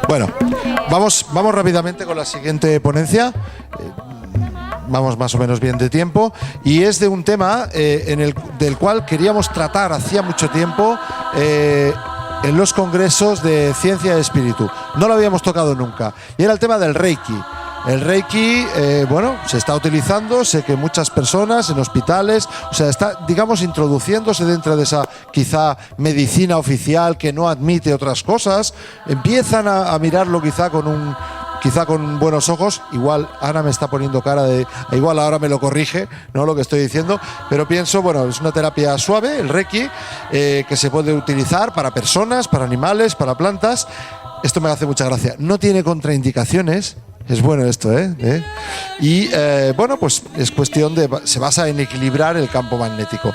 Bueno, vamos rápidamente con la siguiente ponencia. Vamos más o menos bien de tiempo. Y es de un tema del cual queríamos tratar hacía mucho tiempo en los congresos de Ciencia y Espíritu. No lo habíamos tocado nunca. Y era el tema del Reiki. El Reiki, bueno, se está utilizando, sé que muchas personas en hospitales, o sea, está, digamos, introduciéndose dentro de esa quizá medicina oficial que no admite otras cosas, empiezan a mirarlo quizá con buenos ojos. Igual Ana me está poniendo cara de, igual ahora me lo corrige, ¿no?, lo que estoy diciendo, pero pienso, bueno, es una terapia suave, el Reiki, que se puede utilizar para personas, para animales, para plantas. Esto me hace mucha gracia. No tiene contraindicaciones. Es bueno esto, ¿eh? Y bueno, pues es cuestión de, se basa en equilibrar el campo magnético.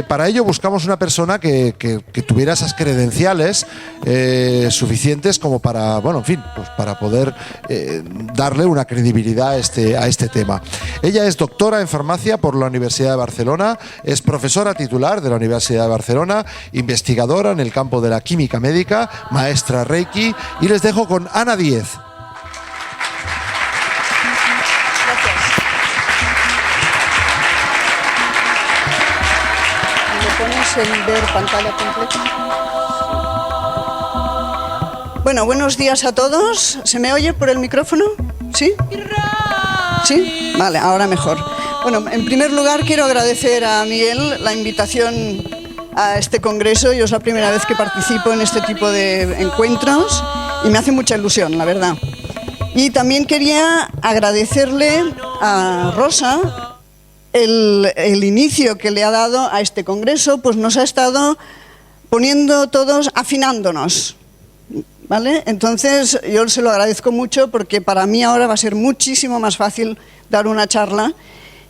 Para ello buscamos una persona que tuviera esas credenciales suficientes como para, bueno, en fin, pues para poder darle una credibilidad a este tema. Ella es doctora en farmacia por la Universidad de Barcelona, es profesora titular de la Universidad de Barcelona, investigadora en el campo de la química médica, maestra Reiki, y les dejo con Ana Díez. En ver pantalla completa. Bueno, buenos días a todos. ¿Se me oye por el micrófono? ¿Sí? ¿Sí? Vale, ahora mejor. Bueno, en primer lugar quiero agradecer a Miguel la invitación a este congreso. Yo es la primera vez que participo en este tipo de encuentros y me hace mucha ilusión, la verdad. Y también quería agradecerle a Rosa el inicio que le ha dado a este congreso, pues nos ha estado poniendo todos, afinándonos, ¿vale? Entonces yo se lo agradezco mucho porque para mí ahora va a ser muchísimo más fácil dar una charla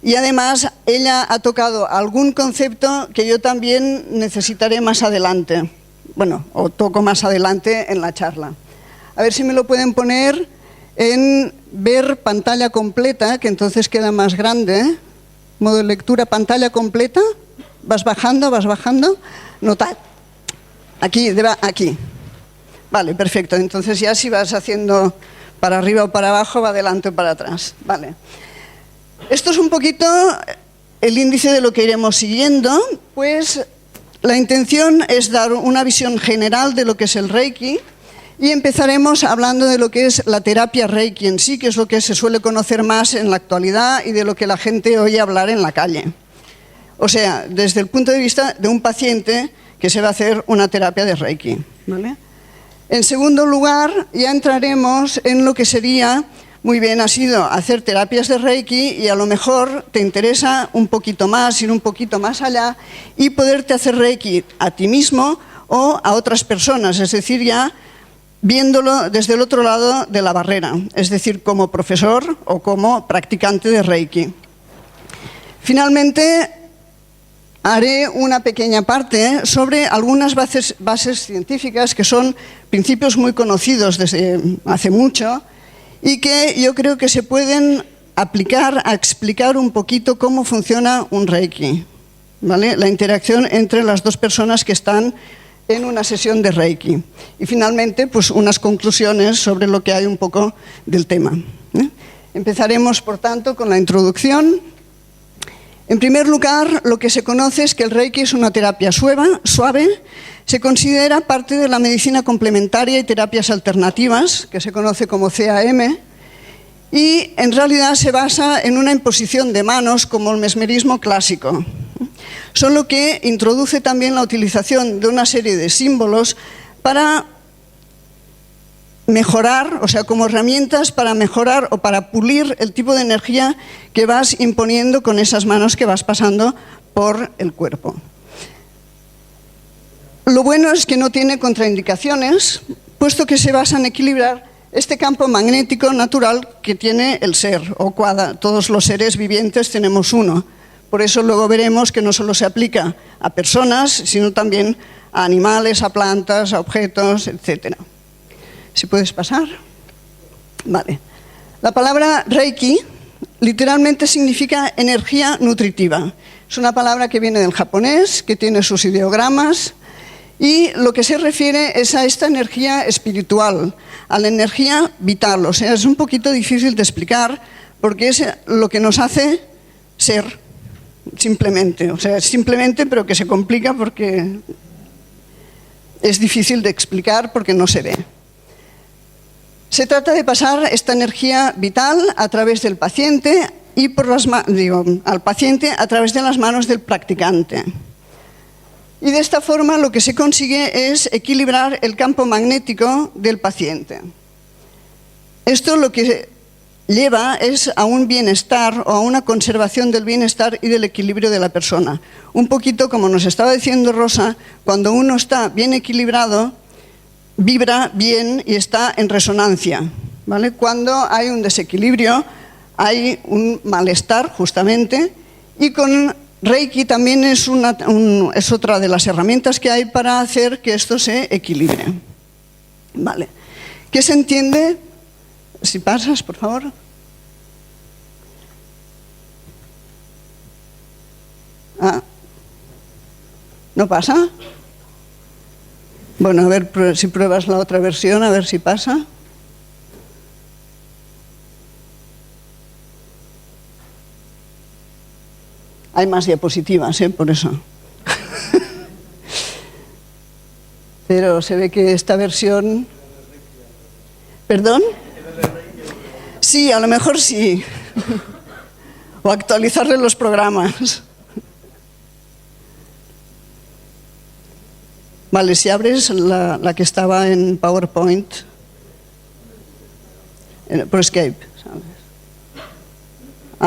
y además ella ha tocado algún concepto que yo también necesitaré más adelante, bueno, o toco más adelante en la charla. A ver si me lo pueden poner en ver pantalla completa, que entonces queda más grande. Modo de lectura, pantalla completa, vas bajando, notad, aquí, aquí, vale, perfecto, entonces ya si vas haciendo para arriba o para abajo, va adelante o para atrás, vale. Esto es un poquito el índice de lo que iremos siguiendo, pues la intención es dar una visión general de lo que es el Reiki y empezaremos hablando de lo que es la terapia Reiki en sí, que es lo que se suele conocer más en la actualidad y de lo que la gente oye hablar en la calle. O sea, desde el punto de vista de un paciente que se va a hacer una terapia de Reiki, ¿vale? En segundo lugar, ya entraremos en lo que sería, muy bien, ha sido hacer terapias de Reiki y a lo mejor te interesa un poquito más, ir un poquito más allá y poderte hacer Reiki a ti mismo o a otras personas, es decir, ya viéndolo desde el otro lado de la barrera, es decir, como profesor o como practicante de Reiki. Finalmente, haré una pequeña parte sobre algunas bases científicas que son principios muy conocidos desde hace mucho y que yo creo que se pueden aplicar a explicar un poquito cómo funciona un Reiki, ¿vale? La interacción entre las dos personas que están en una sesión de Reiki. Y finalmente, pues unas conclusiones sobre lo que hay un poco del tema. Empezaremos, por tanto, con la introducción. En primer lugar, lo que se conoce es que el Reiki es una terapia suave, se considera parte de la medicina complementaria y terapias alternativas, que se conoce como CAM, y en realidad se basa en una imposición de manos como el mesmerismo clásico. Solo que introduce también la utilización de una serie de símbolos para mejorar, o sea, como herramientas para mejorar o para pulir el tipo de energía que vas imponiendo con esas manos que vas pasando por el cuerpo. Lo bueno es que no tiene contraindicaciones, puesto que se basa en equilibrar este campo magnético natural que tiene el ser, o quada. Todos los seres vivientes tenemos uno. Por eso luego veremos que no solo se aplica a personas, sino también a animales, a plantas, a objetos, etc. ¿Si puedes pasar? Vale. La palabra Reiki literalmente significa energía nutritiva. Es una palabra que viene del japonés, que tiene sus ideogramas, y lo que se refiere es a esta energía espiritual, a la energía vital. O sea, es un poquito difícil de explicar porque es lo que nos hace ser, simplemente. O sea, simplemente, pero que se complica porque es difícil de explicar porque no se ve. Se trata de pasar esta energía vital a través del paciente y al paciente a través de las manos del practicante. Y de esta forma lo que se consigue es equilibrar el campo magnético del paciente. Esto lo que lleva es a un bienestar o a una conservación del bienestar y del equilibrio de la persona. Un poquito como nos estaba diciendo Rosa, cuando uno está bien equilibrado, vibra bien y está en resonancia, ¿vale? Cuando hay un desequilibrio, hay un malestar justamente, y con Reiki también es otra de las herramientas que hay para hacer que esto se equilibre. Vale. ¿Qué se entiende? Si pasas, por favor. ¿No pasa? Bueno, a ver si pruebas la otra versión, a ver si pasa. Hay más diapositivas, por eso. Pero se ve que esta versión... ¿Perdón? Sí, a lo mejor sí. O actualizarle los programas. Vale, si abres la que estaba en PowerPoint, por Escape, ¿sabes?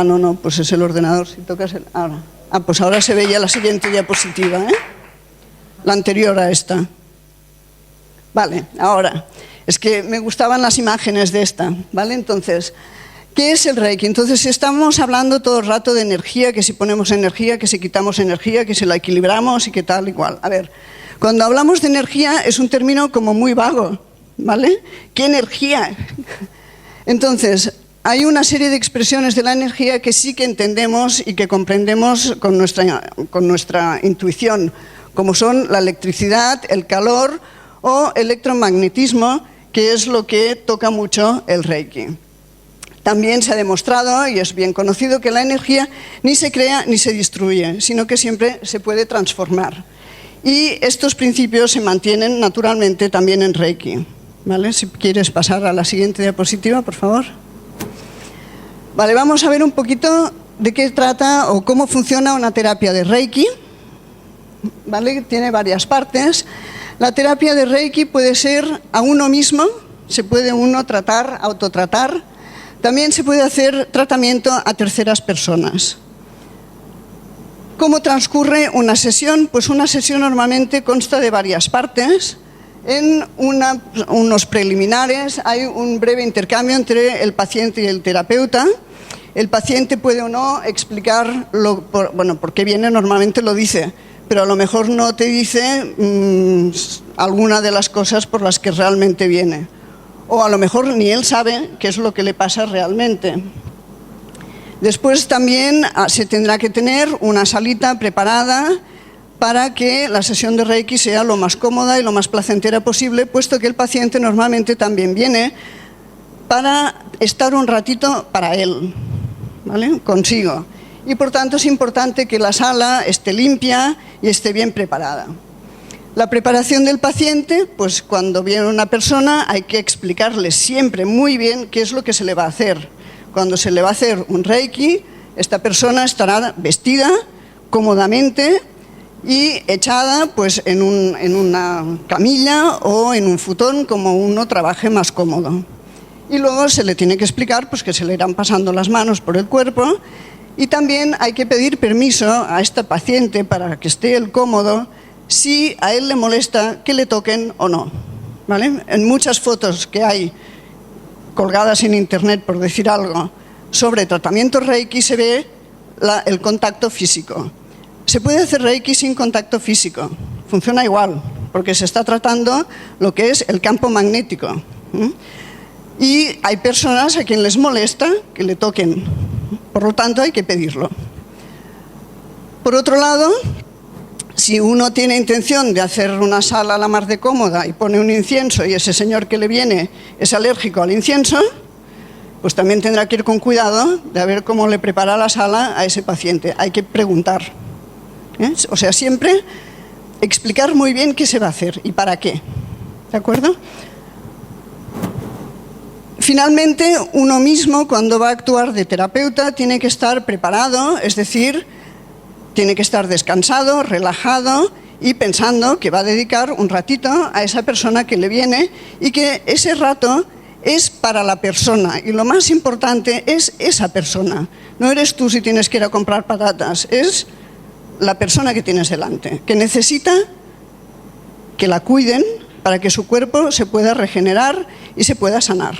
No, pues es el ordenador, si tocas el... Ahora. Pues ahora se ve ya la siguiente diapositiva, la anterior a esta. Vale, ahora, es que me gustaban las imágenes de esta, ¿vale? Entonces, ¿qué es el Reiki? Entonces, estamos hablando todo el rato de energía, que si ponemos energía, que si quitamos energía, que si la equilibramos y que tal, igual. A ver, cuando hablamos de energía es un término como muy vago, ¿vale? ¿Qué energía? Entonces, hay una serie de expresiones de la energía que sí que entendemos y que comprendemos con nuestra intuición, como son la electricidad, el calor o electromagnetismo, que es lo que toca mucho el Reiki. También se ha demostrado, y es bien conocido, que la energía ni se crea ni se destruye, sino que siempre se puede transformar. Y estos principios se mantienen naturalmente también en Reiki, ¿vale? Si quieres pasar a la siguiente diapositiva, por favor. Vale, vamos a ver un poquito de qué trata o cómo funciona una terapia de Reiki. ¿Vale? Tiene varias partes. La terapia de Reiki puede ser a uno mismo, se puede uno tratar, autotratar. También se puede hacer tratamiento a terceras personas. ¿Cómo transcurre una sesión? Pues una sesión normalmente consta de varias partes. En unos preliminares hay un breve intercambio entre el paciente y el terapeuta. El paciente puede o no explicar, por qué viene, normalmente lo dice, pero a lo mejor no te dice alguna de las cosas por las que realmente viene. O a lo mejor ni él sabe qué es lo que le pasa realmente. Después también se tendrá que tener una salita preparada para que la sesión de Reiki sea lo más cómoda y lo más placentera posible, puesto que el paciente normalmente también viene para estar un ratito para él, ¿vale? Consigo. Y por tanto es importante que la sala esté limpia y esté bien preparada. La preparación del paciente, pues cuando viene una persona hay que explicarle siempre muy bien qué es lo que se le va a hacer. Cuando se le va a hacer un Reiki, esta persona estará vestida cómodamente y echada pues en una camilla o en un futón, como uno trabaje más cómodo. Y luego se le tiene que explicar pues que se le irán pasando las manos por el cuerpo Y también hay que pedir permiso a esta paciente para que esté él cómodo si a él le molesta que le toquen o no, ¿vale? En muchas fotos que hay colgadas en internet, por decir algo, sobre tratamiento Reiki se ve el contacto físico. Se puede hacer Reiki sin contacto físico, funciona igual, porque se está tratando lo que es el campo magnético. Y hay personas a quien les molesta que le toquen, por lo tanto hay que pedirlo. Por otro lado, si uno tiene intención de hacer una sala a la mar de cómoda y pone un incienso y ese señor que le viene es alérgico al incienso, pues también tendrá que ir con cuidado de ver cómo le prepara la sala a ese paciente. Hay que preguntar. O sea, siempre explicar muy bien qué se va a hacer y para qué. ¿De acuerdo? Finalmente, uno mismo, cuando va a actuar de terapeuta, tiene que estar preparado, es decir, tiene que estar descansado, relajado y pensando que va a dedicar un ratito a esa persona que le viene y que ese rato es para la persona. Y lo más importante es esa persona. No eres tú si tienes que ir a comprar patatas, es la persona que tienes delante, que necesita que la cuiden para que su cuerpo se pueda regenerar y se pueda sanar.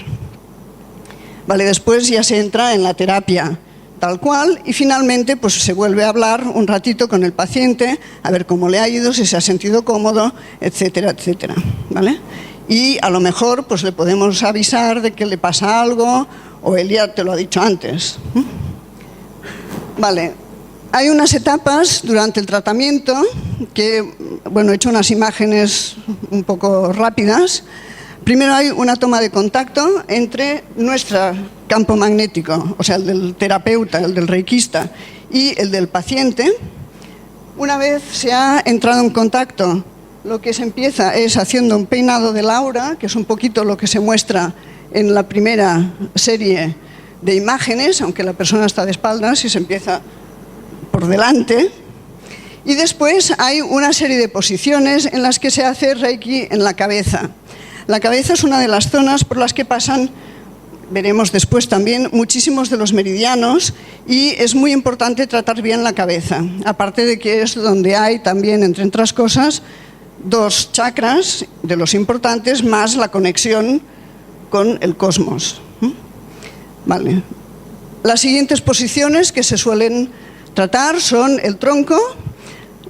Vale, después ya se entra en la terapia tal cual y finalmente pues se vuelve a hablar un ratito con el paciente a ver cómo le ha ido, si se ha sentido cómodo, etcétera, etcétera, ¿vale? Y a lo mejor pues le podemos avisar de que le pasa algo o él ya te lo ha dicho antes. Vale, hay unas etapas durante el tratamiento que, bueno, he hecho unas imágenes un poco rápidas. Primero hay una toma de contacto entre nuestro campo magnético, o sea, el del terapeuta, el del reikista y el del paciente. Una vez se ha entrado en contacto, lo que se empieza es haciendo un peinado del aura, que es un poquito lo que se muestra en la primera serie de imágenes, aunque la persona está de espaldas y se empieza por delante. Y después hay una serie de posiciones en las que se hace Reiki en la cabeza. La cabeza es una de las zonas por las que pasan, veremos después también, muchísimos de los meridianos y es muy importante tratar bien la cabeza. Aparte de que es donde hay también, entre otras cosas, 2 chakras de los importantes más la conexión con el cosmos. Vale. Las siguientes posiciones que se suelen tratar son el tronco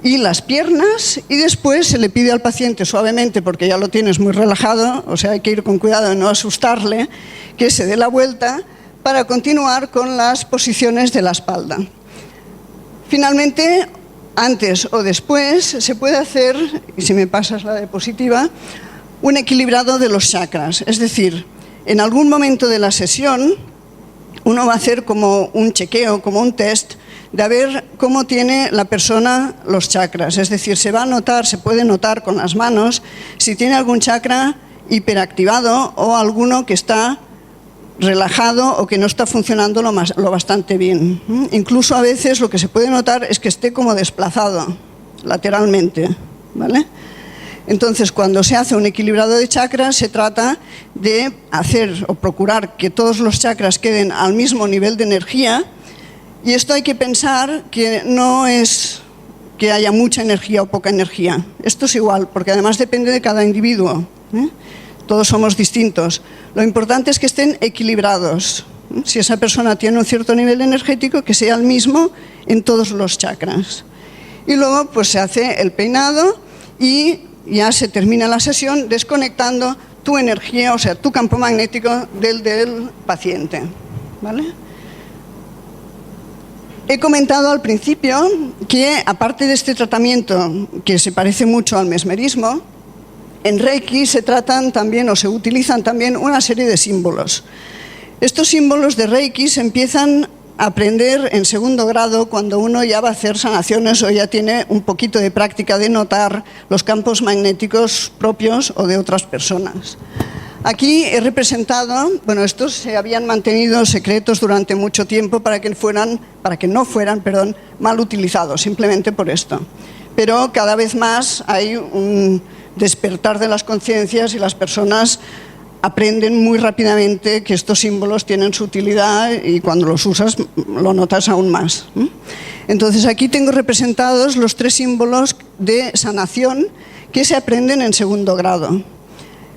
y las piernas, y después se le pide al paciente suavemente, porque ya lo tienes muy relajado, o sea, hay que ir con cuidado de no asustarle, que se dé la vuelta para continuar con las posiciones de la espalda. Finalmente, antes o después, se puede hacer, y si me pasas la diapositiva, un equilibrado de los chakras. Es decir, en algún momento de la sesión, uno va a hacer como un chequeo, como un test, de ver cómo tiene la persona los chakras. Es decir, se va a notar, se puede notar con las manos si tiene algún chakra hiperactivado o alguno que está relajado o que no está funcionando lo bastante bien. Incluso a veces lo que se puede notar es que esté como desplazado lateralmente, ¿vale? Entonces, cuando se hace un equilibrado de chakras, se trata de hacer o procurar que todos los chakras queden al mismo nivel de energía. Y esto hay que pensar que no es que haya mucha energía o poca energía. Esto es igual, porque además depende de cada individuo. Todos somos distintos. Lo importante es que estén equilibrados. Si esa persona tiene un cierto nivel energético, que sea el mismo en todos los chakras. Y luego pues se hace el peinado y ya se termina la sesión desconectando tu energía, o sea, tu campo magnético del paciente, ¿vale? He comentado al principio que, aparte de este tratamiento, que se parece mucho al mesmerismo, en Reiki se tratan también o se utilizan también una serie de símbolos. Estos símbolos de Reiki se empiezan a aprender en segundo grado cuando uno ya va a hacer sanaciones o ya tiene un poquito de práctica de notar los campos magnéticos propios o de otras personas. Aquí he representado, bueno, estos se habían mantenido secretos durante mucho tiempo para que no fueran mal utilizados, simplemente por esto. Pero cada vez más hay un despertar de las conciencias y las personas aprenden muy rápidamente que estos símbolos tienen su utilidad y cuando los usas lo notas aún más. Entonces aquí tengo representados los 3 símbolos de sanación que se aprenden en segundo grado.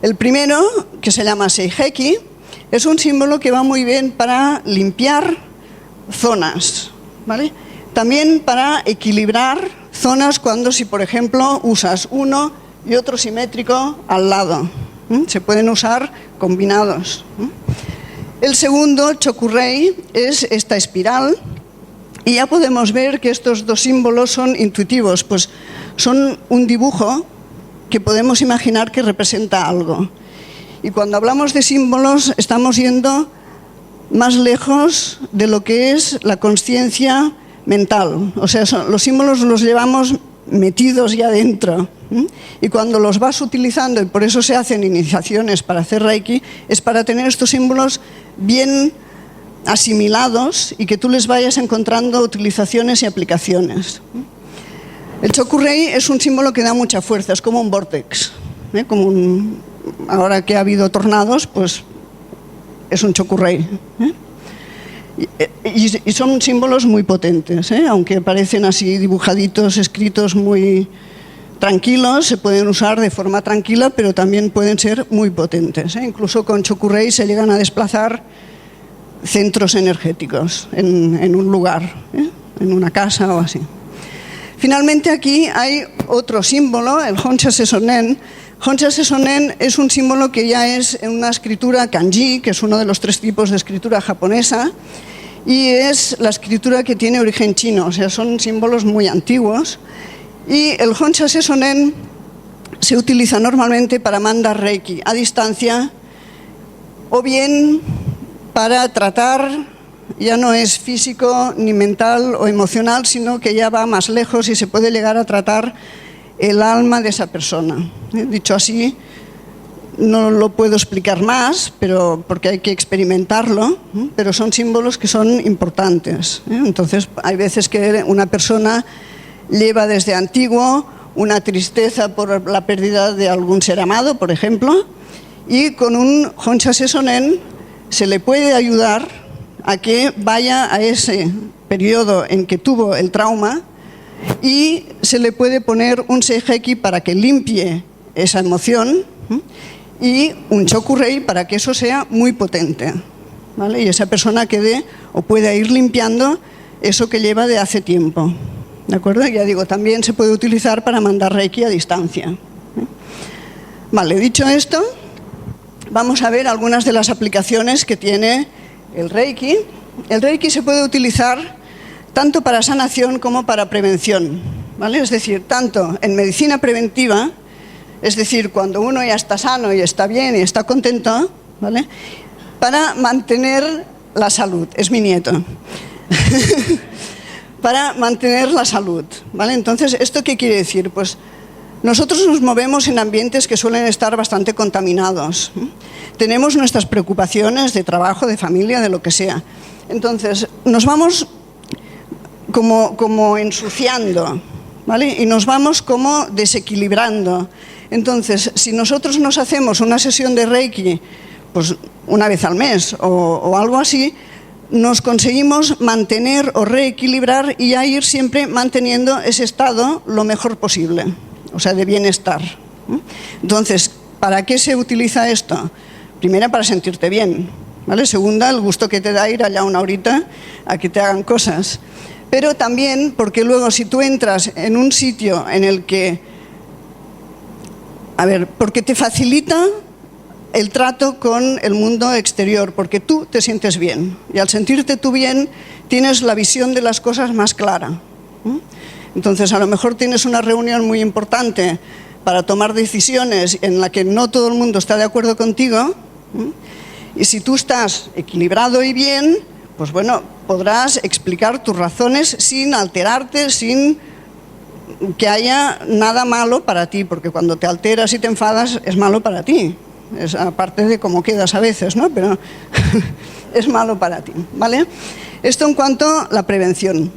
El primero, que se llama Seiheki, es un símbolo que va muy bien para limpiar zonas, ¿vale? También para equilibrar zonas cuando, si por ejemplo usas uno y otro simétrico al lado. Se pueden usar combinados. El segundo, Chokurei, es esta espiral. Y ya podemos ver que estos 2 símbolos son intuitivos, pues son un dibujo que podemos imaginar que representa algo. Y cuando hablamos de símbolos estamos yendo más lejos de lo que es la consciencia mental. O sea, los símbolos los llevamos metidos ya dentro. Y cuando los vas utilizando, y por eso se hacen iniciaciones para hacer Reiki, es para tener estos símbolos bien asimilados y que tú les vayas encontrando utilizaciones y aplicaciones. El Chokurei es un símbolo que da mucha fuerza, es como un vórtex, ahora que ha habido tornados, pues es un Chokurei. Y son símbolos muy potentes, aunque parecen así dibujaditos, escritos muy tranquilos, se pueden usar de forma tranquila, pero también pueden ser muy potentes. Incluso con Chokurei se llegan a desplazar centros energéticos en un lugar, en una casa o así. Finalmente aquí hay otro símbolo, el Honsha Sesonen. Honsha Sesonen es un símbolo que ya es en una escritura kanji, que es uno de los 3 tipos de escritura japonesa, y es la escritura que tiene origen chino, o sea, son símbolos muy antiguos. Y el Honsha Sesonen se utiliza normalmente para mandar Reiki a distancia o bien para tratar, ya no es físico ni mental o emocional, sino que ya va más lejos y se puede llegar a tratar el alma de esa persona. Dicho así, no lo puedo explicar más, pero porque hay que experimentarlo, pero son símbolos que son importantes. Entonces, hay veces que una persona lleva desde antiguo una tristeza por la pérdida de algún ser amado, por ejemplo, y con un Honsha Sesonen se le puede ayudar a que vaya a ese periodo en que tuvo el trauma y se le puede poner un Seiheki para que limpie esa emoción y un Chokurei para que eso sea muy potente, ¿vale? Y esa persona quede o pueda ir limpiando eso que lleva de hace tiempo, ¿de acuerdo? Ya digo, también se puede utilizar para mandar Reiki a distancia. Vale, dicho esto, vamos a ver algunas de las aplicaciones que tiene el Reiki. El Reiki se puede utilizar tanto para sanación como para prevención, ¿vale? Es decir, tanto en medicina preventiva, es decir, cuando uno ya está sano y está bien y está contento, ¿vale? Para mantener la salud. Es mi nieto. Para mantener la salud, ¿vale? Entonces, ¿esto qué quiere decir? Pues nosotros nos movemos en ambientes que suelen estar bastante contaminados. Tenemos nuestras preocupaciones de trabajo, de familia, de lo que sea. Entonces, nos vamos como ensuciando, ¿vale? Y nos vamos como desequilibrando. Entonces, si nosotros nos hacemos una sesión de Reiki, pues una vez al mes o algo así, nos conseguimos mantener o reequilibrar y ya ir siempre manteniendo ese estado lo mejor posible, o sea, de bienestar. Entonces, ¿para qué se utiliza esto? Primera, para sentirte bien, ¿vale? Segunda, el gusto que te da ir allá una horita a que te hagan cosas. Pero también porque luego si tú entras en un sitio en el que, porque te facilita el trato con el mundo exterior, porque tú te sientes bien. Y al sentirte tú bien, tienes la visión de las cosas más clara. Entonces, a lo mejor tienes una reunión muy importante para tomar decisiones en la que no todo el mundo está de acuerdo contigo. Y si tú estás equilibrado y bien, pues bueno, podrás explicar tus razones sin alterarte, sin que haya nada malo para ti, porque cuando te alteras y te enfadas es malo para ti. Es aparte de cómo quedas a veces, ¿no? Pero es malo para ti, ¿vale? Esto en cuanto a la prevención.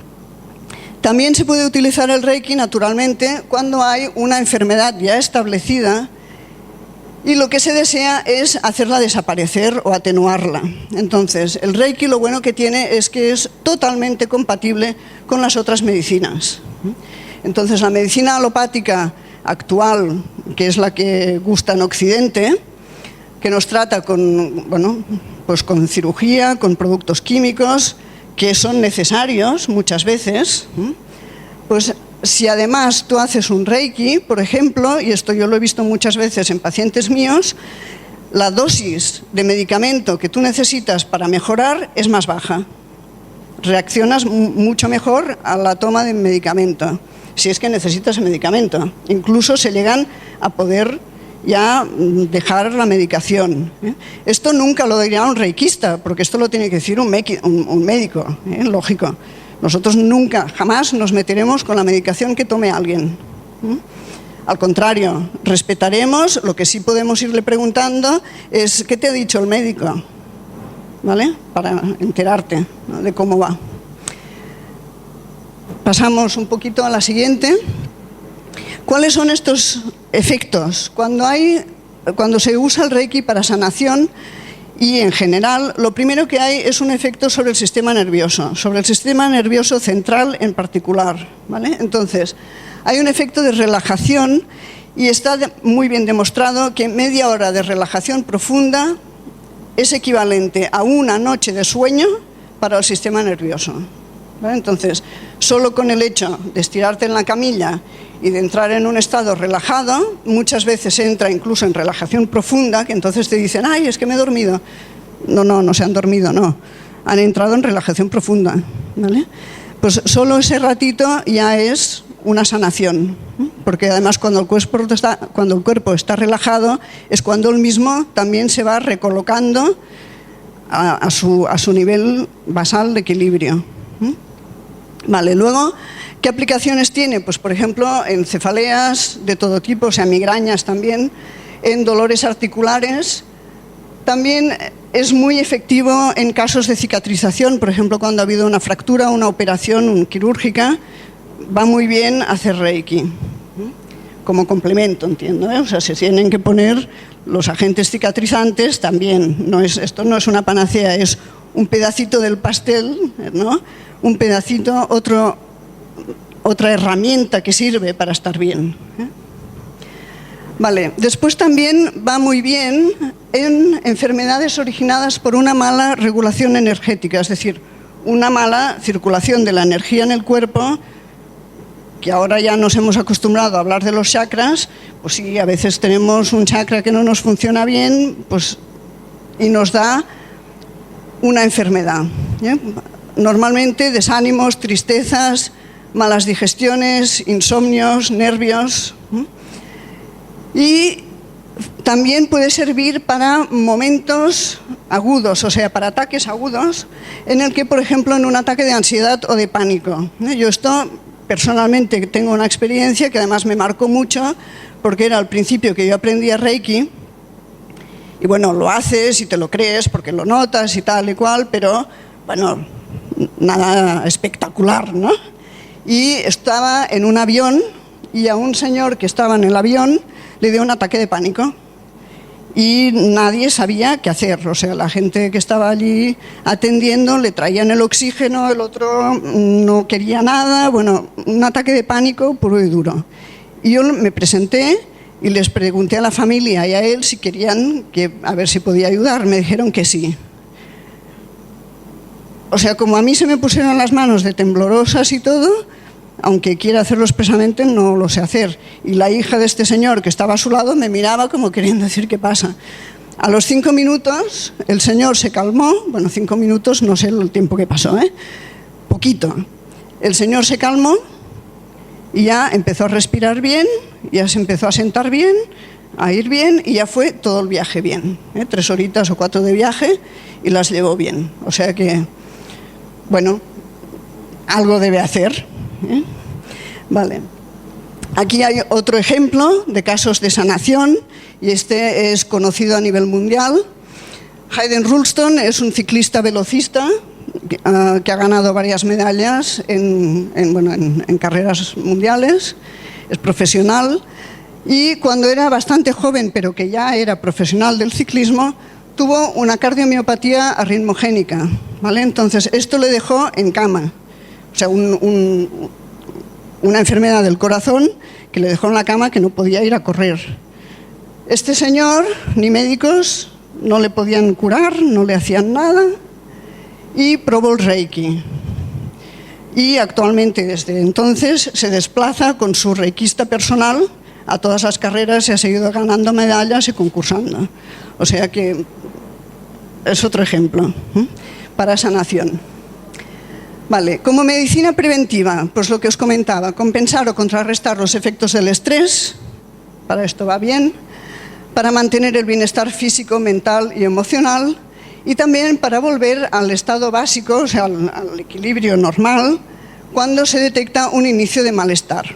También se puede utilizar el Reiki, naturalmente, cuando hay una enfermedad ya establecida y lo que se desea es hacerla desaparecer o atenuarla. Entonces, el Reiki lo bueno que tiene es que es totalmente compatible con las otras medicinas. Entonces, la medicina alopática actual, que es la que gusta en Occidente, que nos trata con, bueno, pues con cirugía, con productos químicos, que son necesarios muchas veces, pues si además tú haces un Reiki, por ejemplo, y esto yo lo he visto muchas veces en pacientes míos, la dosis de medicamento que tú necesitas para mejorar es más baja. Reaccionas mucho mejor a la toma de medicamento, si es que necesitas el medicamento. Incluso se llegan a poder ya dejar la medicación. Esto nunca lo diría un reikista, porque esto lo tiene que decir un médico, lógico. Nosotros nunca, jamás nos meteremos con la medicación que tome alguien. Al contrario, respetaremos. Lo que sí podemos irle preguntando es ¿qué te ha dicho el médico? ¿Vale? Para enterarte, ¿no?, de cómo va. Pasamos un poquito a la siguiente. ¿Cuáles son estos efectos? Cuando se usa el Reiki para sanación y en general, lo primero que hay es un efecto sobre el sistema nervioso central en particular, ¿vale? Entonces, hay un efecto de relajación y está muy bien demostrado que media hora de relajación profunda es equivalente a una noche de sueño para el sistema nervioso, ¿vale? Entonces, solo con el hecho de estirarte en la camilla y de entrar en un estado relajado, muchas veces entra incluso en relajación profunda, que entonces te dicen, ay, es que me he dormido. No se han dormido, no. Han entrado en relajación profunda, ¿vale? Pues solo ese ratito ya es una sanación, porque además cuando el cuerpo está relajado es cuando él mismo también se va recolocando a su nivel basal de equilibrio. Vale, luego, ¿qué aplicaciones tiene? Pues por ejemplo, en cefaleas de todo tipo, o sea, migrañas también, en dolores articulares. También es muy efectivo en casos de cicatrización, por ejemplo, cuando ha habido una fractura, una operación quirúrgica, va muy bien hacer Reiki, como complemento, entiendo, ¿eh? O sea, se tienen que poner los agentes cicatrizantes también. Esto no es una panacea, es un pedacito del pastel, ¿no? Un pedacito, otra herramienta que sirve para estar bien. Vale, después también va muy bien en enfermedades originadas por una mala regulación energética, es decir, una mala circulación de la energía en el cuerpo, que ahora ya nos hemos acostumbrado a hablar de los chakras. Pues sí, a veces tenemos un chakra que no nos funciona bien, pues, y nos da una enfermedad, ¿eh? Normalmente desánimos, tristezas, malas digestiones, insomnios, nervios. Y también puede servir para momentos agudos, o sea, para ataques agudos, en el que, por ejemplo, en un ataque de ansiedad o de pánico. Yo esto personalmente tengo una experiencia que además me marcó mucho, porque era al principio que yo aprendía Reiki, y bueno, lo haces y te lo crees porque lo notas y tal y cual, pero bueno, nada espectacular, ¿no? Y estaba en un avión y a un señor que estaba en el avión le dio un ataque de pánico y nadie sabía qué hacer. O sea, la gente que estaba allí atendiendo le traían el oxígeno, el otro no quería nada. Bueno, un ataque de pánico puro y duro. Y yo me presenté y les pregunté a la familia y a él si querían a ver si podía ayudar. Me dijeron que sí. O sea, como a mí se me pusieron las manos de temblorosas y todo, aunque quiera hacerlo expresamente, no lo sé hacer. Y la hija de este señor que estaba a su lado me miraba como queriendo decir qué pasa. A los 5 minutos el señor se calmó. Bueno, 5 minutos, no sé el tiempo que pasó, poquito. El señor se calmó y ya empezó a respirar bien, ya se empezó a sentar bien, a ir bien, y ya fue todo el viaje bien. 3 horitas o 4 de viaje y las llevó bien. O sea que, bueno, algo debe hacer. Vale. Aquí hay otro ejemplo de casos de sanación, y este es conocido a nivel mundial. Hayden Ralston es un ciclista velocista que ha ganado varias medallas en carreras mundiales, es profesional, y cuando era bastante joven, pero que ya era profesional del ciclismo, tuvo una cardiomiopatía arritmogénica, ¿vale? Entonces, esto le dejó en cama, o sea, una enfermedad del corazón que le dejó en la cama, que no podía ir a correr. Este señor, ni médicos, no le podían curar, no le hacían nada, y probó el Reiki. Y actualmente, desde entonces, se desplaza con su reikista personal a todas las carreras y ha seguido ganando medallas y concursando. O sea que es otro ejemplo para sanación. Vale, como medicina preventiva, pues lo que os comentaba, compensar o contrarrestar los efectos del estrés, para esto va bien, para mantener el bienestar físico, mental y emocional, y también para volver al estado básico, o sea, al equilibrio normal, cuando se detecta un inicio de malestar.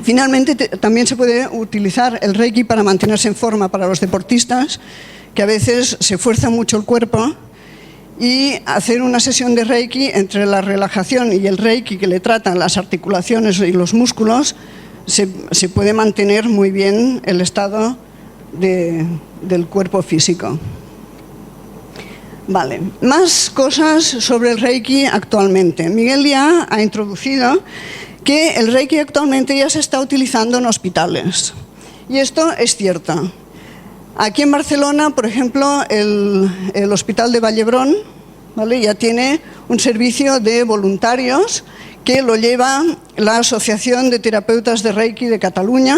Finalmente, también se puede utilizar el Reiki para mantenerse en forma para los deportistas, que a veces se fuerza mucho el cuerpo, y hacer una sesión de Reiki entre la relajación y el Reiki que le tratan las articulaciones y los músculos, se puede mantener muy bien el estado del cuerpo físico. Vale, más cosas sobre el Reiki actualmente. Miguel ya ha introducido que el Reiki actualmente ya se está utilizando en hospitales. Y esto es cierto. Aquí en Barcelona, por ejemplo, el Hospital de Vall-d'Hebron, ¿vale?, ya tiene un servicio de voluntarios que lo lleva la Asociación de Terapeutas de Reiki de Cataluña,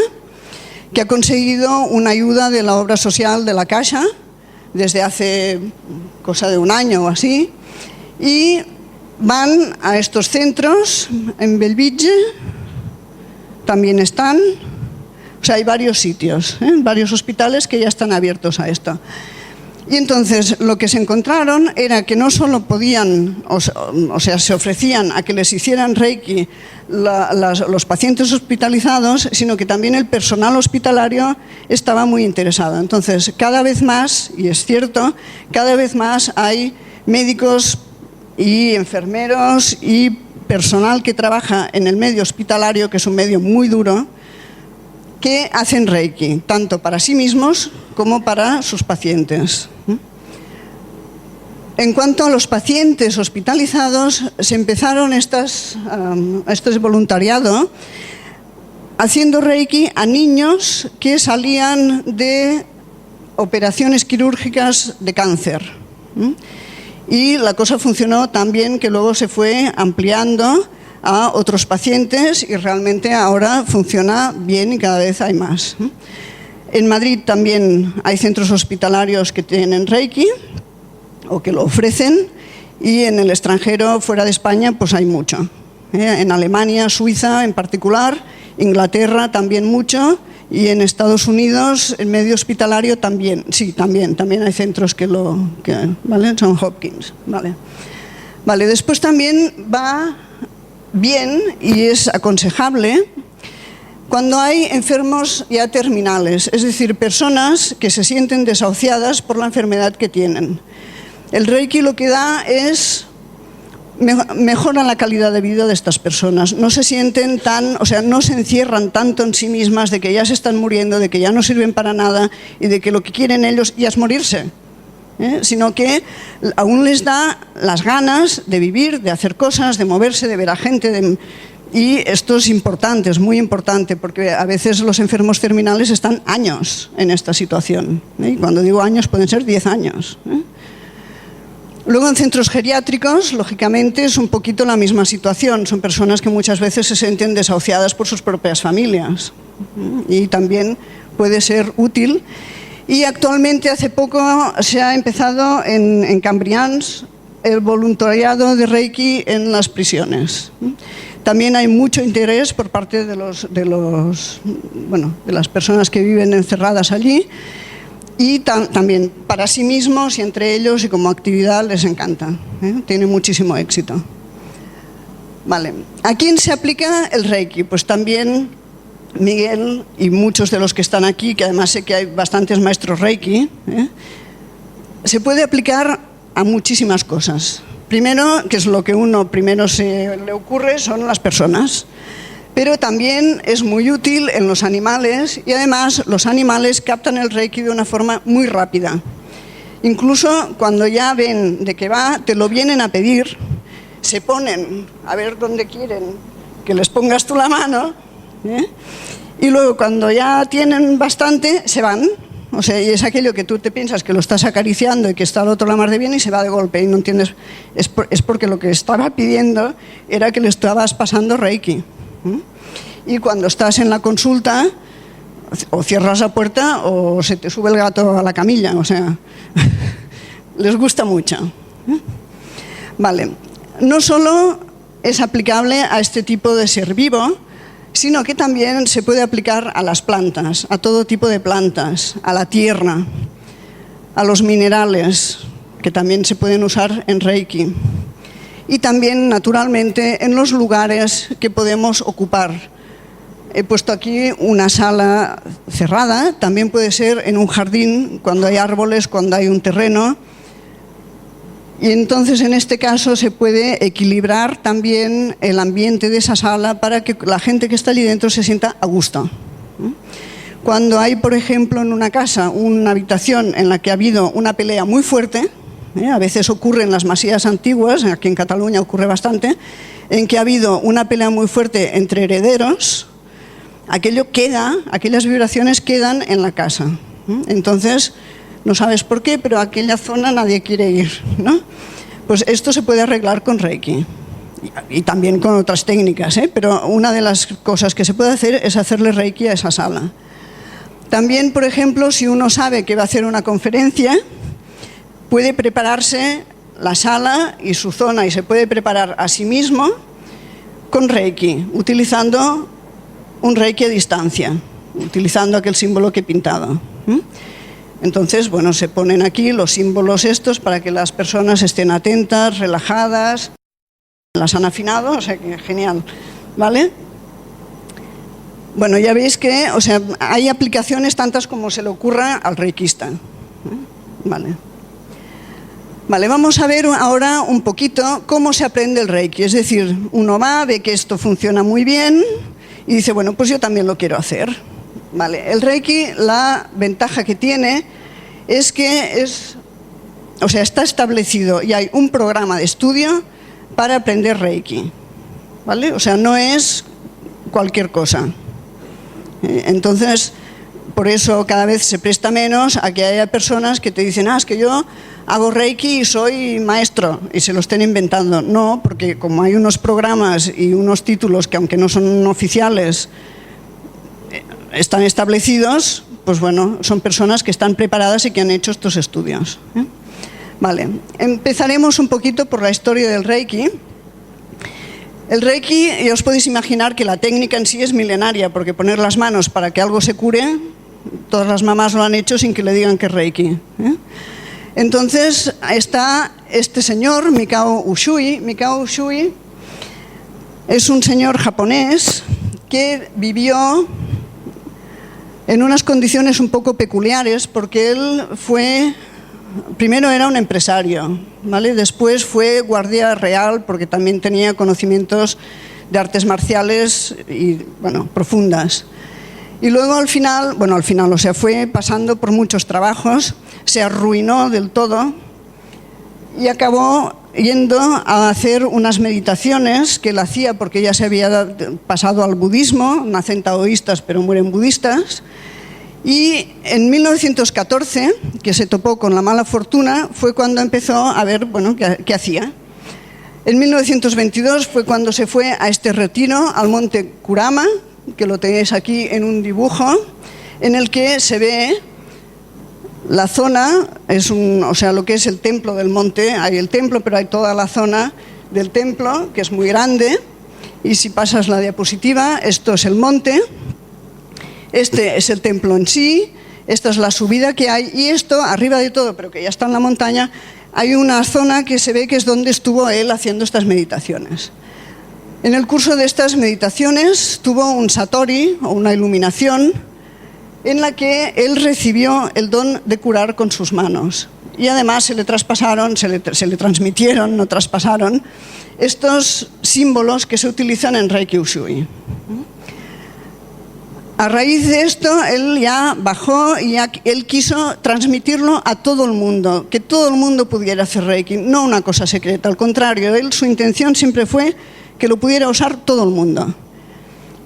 que ha conseguido una ayuda de la obra social de la Caixa desde hace cosa de un año o así, y van a estos centros. En Bellvitge también están, o sea, hay varios sitios, varios hospitales que ya están abiertos a esto. Y entonces lo que se encontraron era que no solo podían, o sea, se ofrecían a que les hicieran Reiki los pacientes hospitalizados, sino que también el personal hospitalario estaba muy interesado. Entonces, cada vez más, y es cierto, cada vez más hay médicos y enfermeros y personal que trabaja en el medio hospitalario, que es un medio muy duro, que hacen Reiki, tanto para sí mismos como para sus pacientes. En cuanto a los pacientes hospitalizados, se empezaron este voluntariado haciendo Reiki a niños que salían de operaciones quirúrgicas de cáncer. Y la cosa funcionó tan bien que luego se fue ampliando a otros pacientes y realmente ahora funciona bien y cada vez hay más. En Madrid también hay centros hospitalarios que tienen Reiki o que lo ofrecen, y en el extranjero, fuera de España, pues hay mucho. En Alemania, Suiza en particular, Inglaterra también mucho, y en Estados Unidos, el medio hospitalario también. Sí, también hay centros ¿vale? John Hopkins, ¿vale? Vale, después también va bien y es aconsejable cuando hay enfermos ya terminales, es decir, personas que se sienten desahuciadas por la enfermedad que tienen. El Reiki lo que da es mejora la calidad de vida de estas personas. No se sienten no se encierran tanto en sí mismas de que ya se están muriendo, de que ya no sirven para nada y de que lo que quieren ellos ya es morirse. Sino que aún les da las ganas de vivir, de hacer cosas, de moverse, de ver a gente. Y esto es importante, es muy importante, porque a veces los enfermos terminales están años en esta situación. Y cuando digo años, pueden ser 10 años. Luego, en centros geriátricos, lógicamente, es un poquito la misma situación. Son personas que muchas veces se sienten desahuciadas por sus propias familias. Y también puede ser útil. Y actualmente, hace poco, se ha empezado en Cambrians el voluntariado de Reiki en las prisiones. También hay mucho interés por parte de las personas que viven encerradas allí, y también para sí mismos y entre ellos, y como actividad les encanta. Tiene muchísimo éxito. Vale. ¿A quién se aplica el Reiki? Pues también Miguel y muchos de los que están aquí, que además sé que hay bastantes maestros Reiki, se puede aplicar a muchísimas cosas. Primero, que es lo que primero se le ocurre, son las personas. pero también es muy útil en los animales y además los animales captan el Reiki de una forma muy rápida. Incluso cuando ya ven de qué va, te lo vienen a pedir, se ponen a ver dónde quieren que les pongas tú la mano, y luego cuando ya tienen bastante, se van. O sea, y es aquello que tú te piensas que lo estás acariciando y que está al otro la mar de bien y se va de golpe y no entiendes. Es porque lo que estaba pidiendo era que le estabas pasando Reiki. Y cuando estás en la consulta, o cierras la puerta o se te sube el gato a la camilla. O sea, les gusta mucho. Vale. No solo es aplicable a este tipo de ser vivo, sino que también se puede aplicar a las plantas, a todo tipo de plantas, a la tierra, a los minerales, que también se pueden usar en Reiki, y también, naturalmente, en los lugares que podemos ocupar. He puesto aquí una sala cerrada, también puede ser en un jardín, cuando hay árboles, cuando hay un terreno. Y entonces, en este caso, se puede equilibrar también el ambiente de esa sala para que la gente que está allí dentro se sienta a gusto. Cuando hay, por ejemplo, en una casa, una habitación en la que ha habido una pelea muy fuerte, a veces ocurre en las masías antiguas, aquí en Cataluña ocurre bastante, en que ha habido una pelea muy fuerte entre herederos, aquello queda, aquellas vibraciones quedan en la casa. Entonces, no sabes por qué, pero a aquella zona nadie quiere ir, ¿no? Pues esto se puede arreglar con Reiki y también con otras técnicas, pero una de las cosas que se puede hacer es hacerle Reiki a esa sala. También, por ejemplo, si uno sabe que va a hacer una conferencia, puede prepararse la sala y su zona y se puede preparar a sí mismo con Reiki, utilizando un Reiki a distancia, utilizando aquel símbolo que he pintado. Entonces, bueno, se ponen aquí los símbolos estos para que las personas estén atentas, relajadas. Las han afinado, o sea que genial, ¿vale? Bueno, ya veis que, o sea, hay aplicaciones tantas como se le ocurra al reikista. Vale. Vale, vamos a ver ahora un poquito cómo se aprende el Reiki. Es decir, uno va, ve que esto funciona muy bien y dice, bueno, pues yo también lo quiero hacer. Vale, el Reiki, la ventaja que tiene es que está establecido y hay un programa de estudio para aprender Reiki, ¿vale? O sea, no es cualquier cosa. Entonces, por eso cada vez se presta menos a que haya personas que te dicen, es que yo hago Reiki y soy maestro, y se lo estén inventando. No, porque como hay unos programas y unos títulos que, aunque no son oficiales, están establecidos, pues bueno, son personas que están preparadas y que han hecho estos estudios. Vale, empezaremos un poquito por la historia del Reiki. El Reiki, ya os podéis imaginar que la técnica en sí es milenaria, porque poner las manos para que algo se cure, todas las mamás lo han hecho sin que le digan que es Reiki. Entonces está este señor, Mikao Usui. Mikao Usui es un señor japonés que vivió en unas condiciones un poco peculiares, porque él primero era un empresario, ¿vale? Después fue guardia real, porque también tenía conocimientos de artes marciales y, bueno, profundas. Y luego al final, o sea, fue pasando por muchos trabajos, se arruinó del todo y acabó yendo a hacer unas meditaciones que él hacía porque ya se había pasado al budismo, nacen taoístas pero mueren budistas. Y en 1914, que se topó con la mala fortuna, fue cuando empezó a ver, bueno, qué hacía. En 1922 fue cuando se fue a este retiro al monte Kurama, que lo tenéis aquí en un dibujo, en el que se ve la zona, o sea, lo que es el templo del monte. Hay el templo, pero hay toda la zona del templo, que es muy grande. Y si pasas la diapositiva, esto es el monte. Este es el templo en sí, esta es la subida que hay, y esto, arriba de todo, pero que ya está en la montaña, hay una zona que se ve que es donde estuvo él haciendo estas meditaciones. En el curso de estas meditaciones tuvo un satori, o una iluminación, en la que él recibió el don de curar con sus manos. y además se le traspasaron, se le transmitieron, no traspasaron, estos símbolos que se utilizan en Reiki Usui. A raíz de esto, él ya bajó y él quiso transmitirlo a todo el mundo, que todo el mundo pudiera hacer Reiki, no una cosa secreta, al contrario, su intención siempre fue que lo pudiera usar todo el mundo.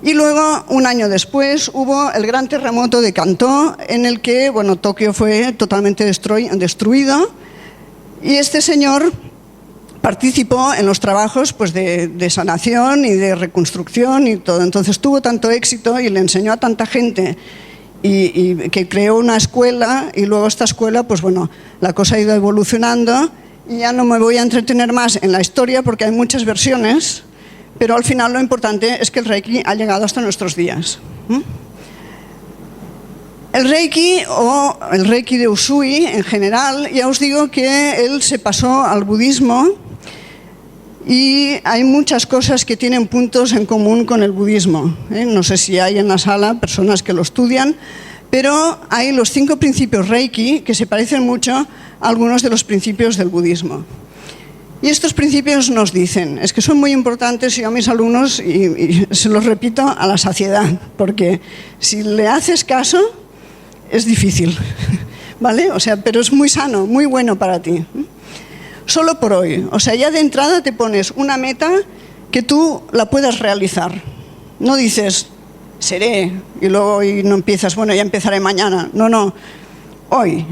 Y luego, un año después, hubo el gran terremoto de Kantō, en el que, bueno, Tokio fue totalmente destruido, y este señor participó en los trabajos pues, de sanación y de reconstrucción y todo. Entonces tuvo tanto éxito y le enseñó a tanta gente y que creó una escuela, y luego esta escuela, pues bueno, la cosa ha ido evolucionando, y ya no me voy a entretener más en la historia porque hay muchas versiones, pero al final lo importante es que el Reiki ha llegado hasta nuestros días. El Reiki, o el Reiki de Usui en general, ya os digo que él se pasó al budismo, y hay muchas cosas que tienen puntos en común con el budismo. No sé si hay en la sala personas que lo estudian, pero hay los 5 principios Reiki que se parecen mucho a algunos de los principios del budismo. Y estos principios nos dicen, es que son muy importantes, y yo a mis alumnos y se los repito a la saciedad, porque si le haces caso es difícil, ¿vale? O sea, pero es muy sano, muy bueno para ti. Solo por hoy, o sea, ya de entrada te pones una meta que tú la puedas realizar. No dices, seré, y luego no empiezas, bueno, ya empezaré mañana. No, no, hoy,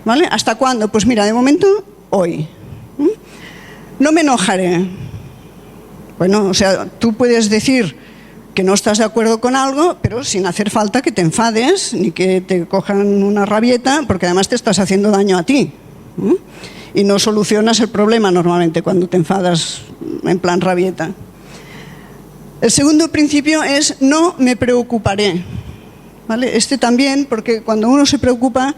¿vale? ¿Hasta cuándo? Pues mira, de momento, hoy. No me enojaré. Bueno, o sea, tú puedes decir que no estás de acuerdo con algo, pero sin hacer falta que te enfades, ni que te cojan una rabieta, porque además te estás haciendo daño a ti. Y no solucionas el problema normalmente cuando te enfadas en plan rabieta. El segundo principio es no me preocuparé, ¿vale? Este también, porque cuando uno se preocupa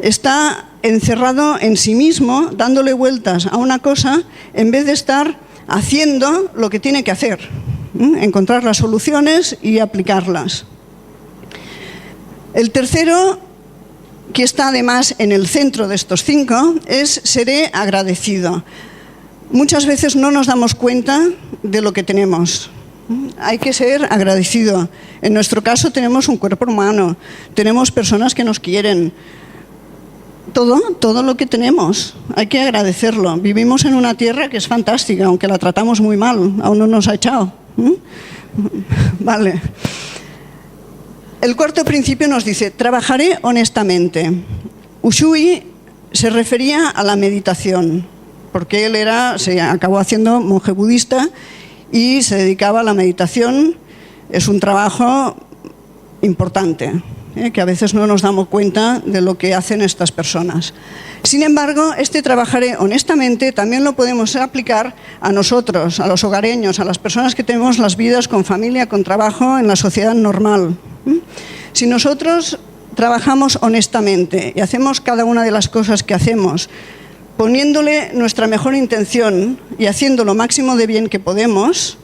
está encerrado en sí mismo, dándole vueltas a una cosa, en vez de estar haciendo lo que tiene que hacer, encontrar las soluciones y aplicarlas. El tercero, que está además en el centro de estos 5, es seré agradecido. Muchas veces no nos damos cuenta de lo que tenemos. Hay que ser agradecido. En nuestro caso tenemos un cuerpo humano, tenemos personas que nos quieren. Todo lo que tenemos, hay que agradecerlo. Vivimos en una tierra que es fantástica, aunque la tratamos muy mal, aún no nos ha echado. Vale. El cuarto principio nos dice, trabajaré honestamente. Usui se refería a la meditación, porque él se acabó haciendo monje budista y se dedicaba a la meditación. Es un trabajo importante, que a veces no nos damos cuenta de lo que hacen estas personas. Sin embargo, este trabajaré honestamente también lo podemos aplicar a nosotros, a los hogareños, a las personas que tenemos las vidas con familia, con trabajo en la sociedad normal. Si nosotros trabajamos honestamente y hacemos cada una de las cosas que hacemos, poniéndole nuestra mejor intención y haciendo lo máximo de bien que podemos,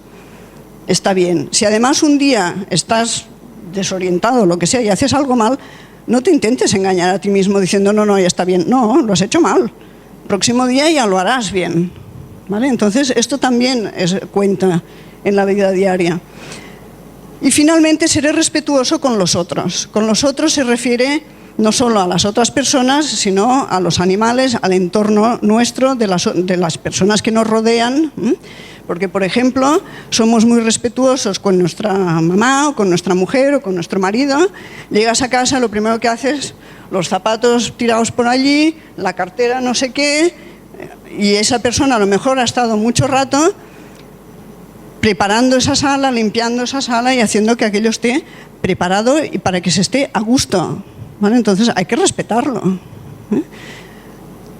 está bien. Si además un día estás desorientado, lo que sea, y haces algo mal, no te intentes engañar a ti mismo diciendo, no, ya está bien. No, lo has hecho mal. Próximo día ya lo harás bien, ¿vale? Entonces, esto también cuenta en la vida diaria. Y finalmente, seré respetuoso con los otros. Con los otros se refiere no solo a las otras personas, sino a los animales, al entorno nuestro, de las personas que nos rodean. Porque, por ejemplo, somos muy respetuosos con nuestra mamá o con nuestra mujer o con nuestro marido. Llegas a casa, lo primero que haces, los zapatos tirados por allí, la cartera no sé qué, y esa persona a lo mejor ha estado mucho rato preparando esa sala, limpiando esa sala y haciendo que aquello esté preparado y para que se esté a gusto, ¿vale? Entonces hay que respetarlo.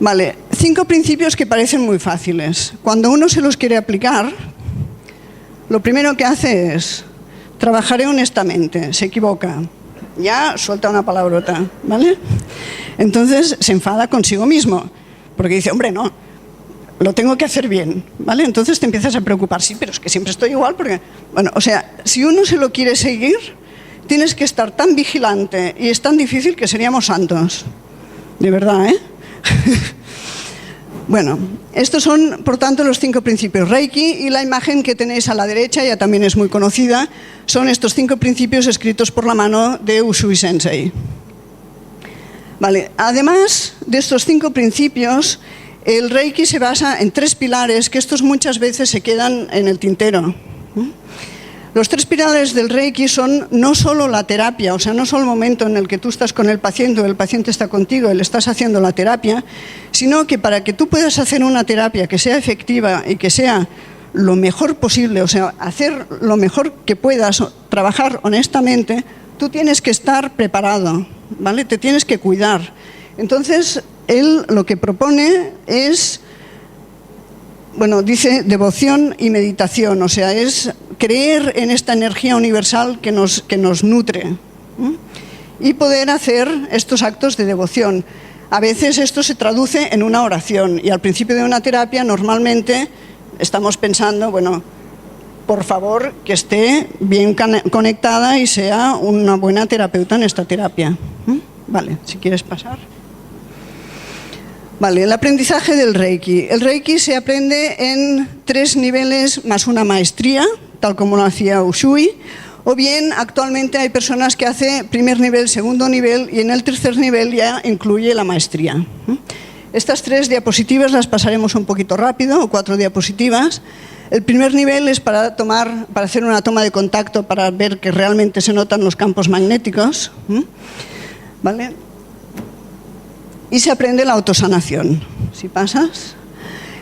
Vale, 5 principios que parecen muy fáciles. Cuando uno se los quiere aplicar, lo primero que hace es, trabajaré honestamente, se equivoca, ya suelta una palabrota, ¿vale? Entonces se enfada consigo mismo, porque dice, hombre, no, lo tengo que hacer bien, ¿vale? Entonces te empiezas a preocupar, sí, pero es que siempre estoy igual, porque, bueno, o sea, si uno se lo quiere seguir, tienes que estar tan vigilante y es tan difícil que seríamos santos, de verdad, ¿eh? Bueno, estos son, por tanto, los 5 principios Reiki, y la imagen que tenéis a la derecha, ya también es muy conocida, son estos 5 principios escritos por la mano de Usui Sensei. Vale, además de estos 5 principios, el Reiki se basa en 3 pilares que estos muchas veces se quedan en el tintero. Los 3 pilares del Reiki son no solo la terapia, o sea, no solo el momento en el que tú estás con el paciente o el paciente está contigo y le estás haciendo la terapia, sino que para que tú puedas hacer una terapia que sea efectiva y que sea lo mejor posible, o sea, hacer lo mejor que puedas, trabajar honestamente, tú tienes que estar preparado, ¿vale? Te tienes que cuidar. Entonces, él lo que propone es, bueno, dice devoción y meditación, o sea, es creer en esta energía universal que nos nutre, y poder hacer estos actos de devoción. A veces esto se traduce en una oración, y al principio de una terapia normalmente estamos pensando, bueno, por favor, que esté bien conectada y sea una buena terapeuta en esta terapia. Vale, si quieres pasar. Vale, el aprendizaje del Reiki. El Reiki se aprende en 3 niveles más una maestría, tal como lo hacía Usui, o bien actualmente hay personas que hacen primer nivel, segundo nivel, y en el tercer nivel ya incluye la maestría. Estas 3 diapositivas las pasaremos un poquito rápido, o 4 diapositivas. El primer nivel es para hacer una toma de contacto, para ver que realmente se notan los campos magnéticos, ¿vale? Y se aprende la autosanación. Si pasas.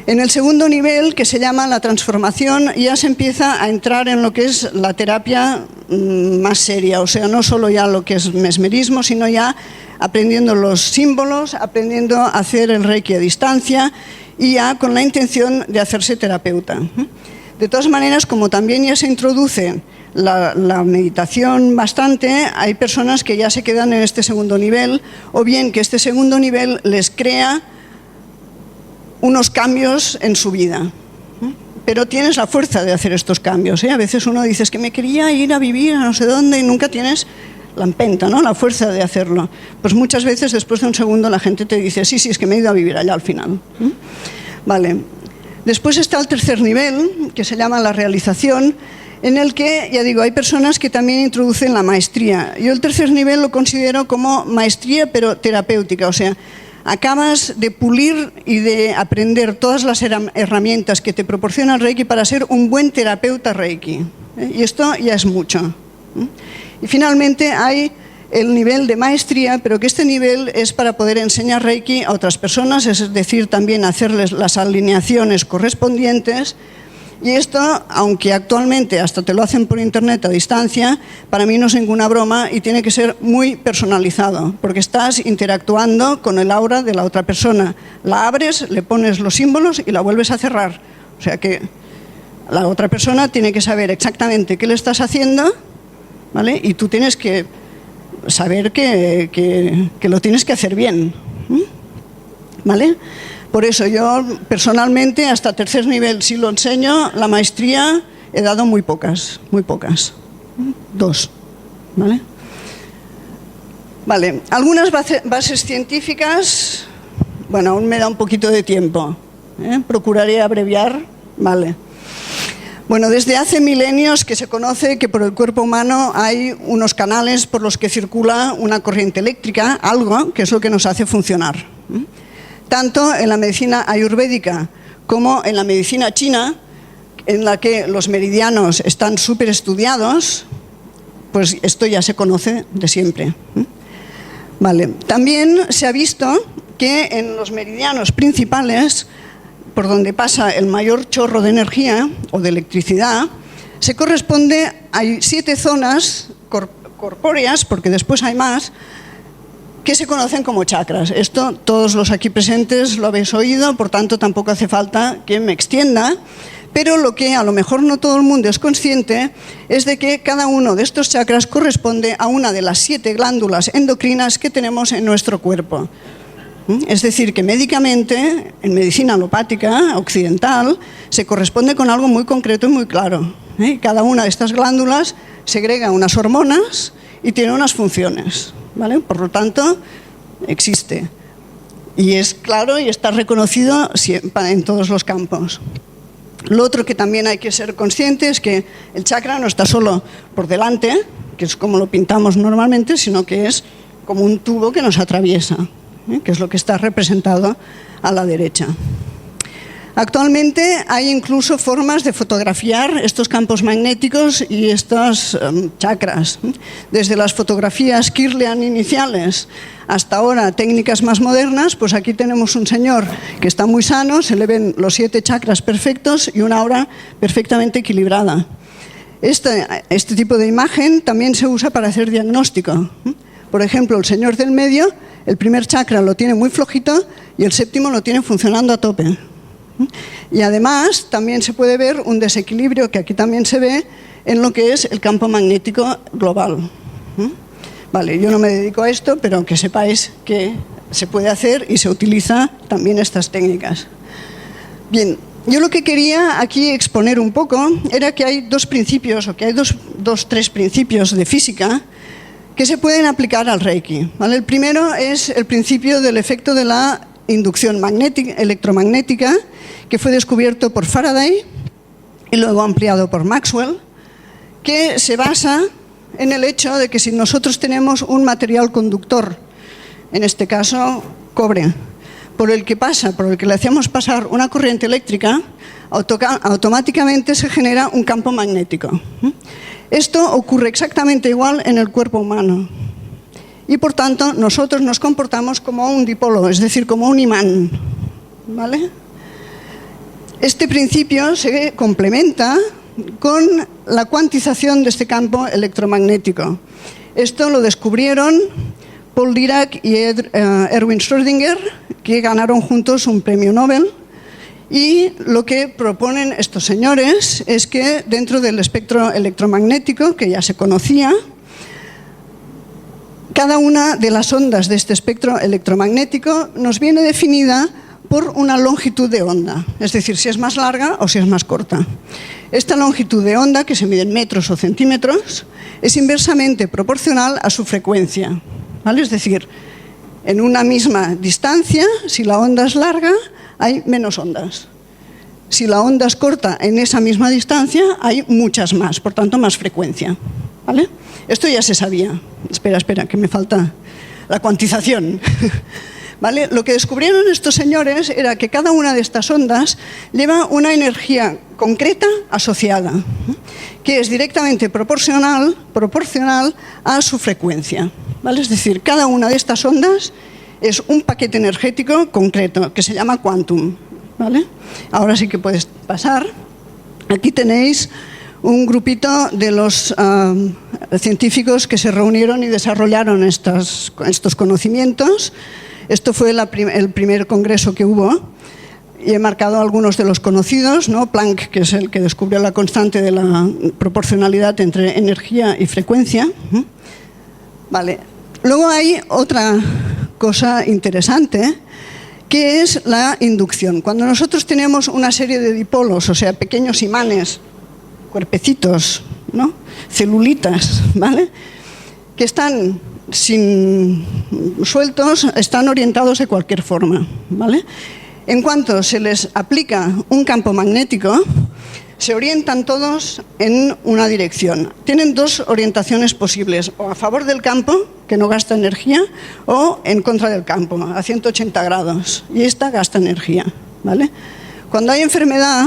En el segundo nivel, que se llama la transformación, ya se empieza a entrar en lo que es la terapia más seria, o sea, no solo ya lo que es mesmerismo, sino ya aprendiendo los símbolos, aprendiendo a hacer el Reiki a distancia y ya con la intención de hacerse terapeuta. De todas maneras, como también ya se introduce la meditación bastante, hay personas que ya se quedan en este segundo nivel, o bien que este segundo nivel les crea unos cambios en su vida. Pero tienes la fuerza de hacer estos cambios, ¿eh? A veces uno dice, es que me quería ir a vivir a no sé dónde, y nunca tienes la empenta, ¿no? La fuerza de hacerlo. Pues muchas veces después de un segundo la gente te dice, sí, es que me he ido a vivir allá al final. Vale. Después está el tercer nivel, que se llama la realización, en el que, ya digo, hay personas que también introducen la maestría. Yo el tercer nivel lo considero como maestría, pero terapéutica, o sea, acabas de pulir y de aprender todas las herramientas que te proporciona el Reiki para ser un buen terapeuta Reiki. Y esto ya es mucho. Y finalmente hay el nivel de maestría, pero que este nivel es para poder enseñar Reiki a otras personas, es decir, también hacerles las alineaciones correspondientes. Y esto, aunque actualmente hasta te lo hacen por internet a distancia, para mí no es ninguna broma y tiene que ser muy personalizado, porque estás interactuando con el aura de la otra persona. La abres, le pones los símbolos y la vuelves a cerrar. O sea que la otra persona tiene que saber exactamente qué le estás haciendo, ¿vale? Y tú tienes que saber que lo tienes que hacer bien, ¿vale? Por eso yo personalmente hasta tercer nivel sí lo enseño, la maestría he dado muy pocas, 2, ¿vale? Vale, algunas bases científicas, bueno, aún me da un poquito de tiempo, procuraré abreviar, vale. Bueno, desde hace milenios que se conoce que por el cuerpo humano hay unos canales por los que circula una corriente eléctrica, algo que es lo que nos hace funcionar. Tanto en la medicina ayurvédica como en la medicina china, en la que los meridianos están súper estudiados, pues esto ya se conoce de siempre. Vale. También se ha visto que en los meridianos principales, por donde pasa el mayor chorro de energía o de electricidad, se corresponde, hay 7 zonas corpóreas, porque después hay más, que se conocen como chakras. Esto todos los aquí presentes lo habéis oído, por tanto tampoco hace falta que me extienda, pero lo que a lo mejor no todo el mundo es consciente es de que cada uno de estos chakras corresponde a una de las 7 glándulas endocrinas que tenemos en nuestro cuerpo. Es decir, que médicamente, en medicina alopática occidental, se corresponde con algo muy concreto y muy claro. Cada una de estas glándulas segrega unas hormonas y tiene unas funciones, ¿vale? Por lo tanto, existe. Y es claro y está reconocido en todos los campos. Lo otro que también hay que ser consciente es que el chakra no está solo por delante, que es como lo pintamos normalmente, sino que es como un tubo que nos atraviesa, que es lo que está representado a la derecha. Actualmente hay incluso formas de fotografiar estos campos magnéticos y estos chakras. Desde las fotografías Kirlian iniciales hasta ahora técnicas más modernas, pues aquí tenemos un señor que está muy sano, se le ven los 7 chakras perfectos y una aura perfectamente equilibrada. Este tipo de imagen también se usa para hacer diagnóstico. Por ejemplo, el señor del medio, el primer chakra lo tiene muy flojito y el séptimo lo tiene funcionando a tope. Y además también se puede ver un desequilibrio que aquí también se ve en lo que es el campo magnético global. Vale, yo no me dedico a esto, pero que sepáis que se puede hacer y se utiliza también estas técnicas. Bien, yo lo que quería aquí exponer un poco era que hay dos principios, o que hay tres principios de física que se pueden aplicar al Reiki. ¿Vale? El primero es el principio del efecto de la inducción electromagnética, que fue descubierto por Faraday y luego ampliado por Maxwell, que se basa en el hecho de que si nosotros tenemos un material conductor, en este caso cobre, por el que le hacemos pasar una corriente eléctrica, automáticamente se genera un campo magnético. Esto ocurre exactamente igual en el cuerpo humano. Y por tanto, nosotros nos comportamos como un dipolo, es decir, como un imán. ¿Vale? Este principio se complementa con la cuantización de este campo electromagnético. Esto lo descubrieron Paul Dirac y Erwin Schrödinger, que ganaron juntos un premio Nobel. Y lo que proponen estos señores es que dentro del espectro electromagnético, que ya se conocía, cada una de las ondas de este espectro electromagnético nos viene definida por una longitud de onda, es decir, si es más larga o si es más corta. Esta longitud de onda, que se mide en metros o centímetros, es inversamente proporcional a su frecuencia. ¿Vale? Es decir, en una misma distancia, si la onda es larga, hay menos ondas. Si la onda es corta en esa misma distancia, hay muchas más, por tanto, más frecuencia. ¿Vale? Esto ya se sabía. Espera, que me falta la cuantización. ¿Vale? Lo que descubrieron estos señores era que cada una de estas ondas lleva una energía concreta asociada, que es directamente proporcional a su frecuencia. ¿Vale? Es decir, cada una de estas ondas es un paquete energético concreto, que se llama quantum. ¿Vale? Ahora sí que puedes pasar. Aquí tenéis un grupito de los científicos que se reunieron y desarrollaron estos conocimientos. Esto fue el primer congreso que hubo y he marcado algunos de los conocidos, ¿no? Planck, que es el que descubrió la constante de la proporcionalidad entre energía y frecuencia. Vale. Luego hay otra cosa interesante, que es la inducción. Cuando nosotros tenemos una serie de dipolos, o sea, pequeños imanes, cuerpecitos, ¿no? Celulitas, ¿vale? Que están sueltos, están orientados de cualquier forma, ¿vale? En cuanto se les aplica un campo magnético, se orientan todos en una dirección. Tienen dos orientaciones posibles, o a favor del campo, que no gasta energía, o en contra del campo, a 180 grados, y esta gasta energía, ¿vale? Cuando hay enfermedad,